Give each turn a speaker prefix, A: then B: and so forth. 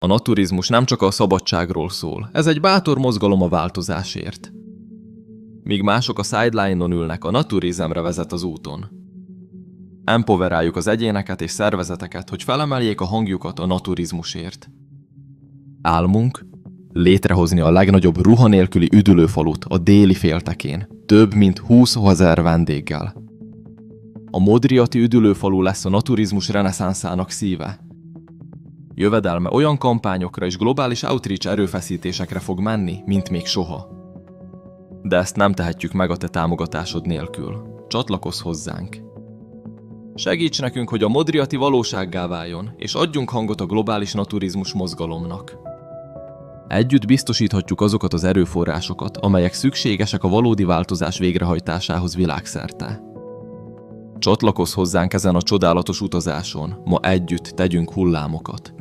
A: A naturizmus nem csak a szabadságról szól, ez egy bátor mozgalom a változásért. Míg mások a sideline-on ülnek, a naturizmre vezet az úton. Empoweráljuk az egyéneket és szervezeteket, hogy felemeljék a hangjukat a naturizmusért. Álmunk létrehozni a legnagyobb ruha nélküli üdülőfalut a déli féltekén, több mint 20 000 vendéggel. A modriati üdülőfalu lesz a naturizmus reneszánszának szíve. Jövedelme olyan kampányokra és globális outreach erőfeszítésekre fog menni, mint még soha. De ezt nem tehetjük meg a te támogatásod nélkül. Csatlakozz hozzánk! Segíts nekünk, hogy a modriati valósággá váljon, és adjunk hangot a globális naturizmus mozgalomnak. Együtt biztosíthatjuk azokat az erőforrásokat, amelyek szükségesek a valódi változás végrehajtásához világszerte. Csatlakozz hozzánk ezen a csodálatos utazáson, ma együtt tegyünk hullámokat.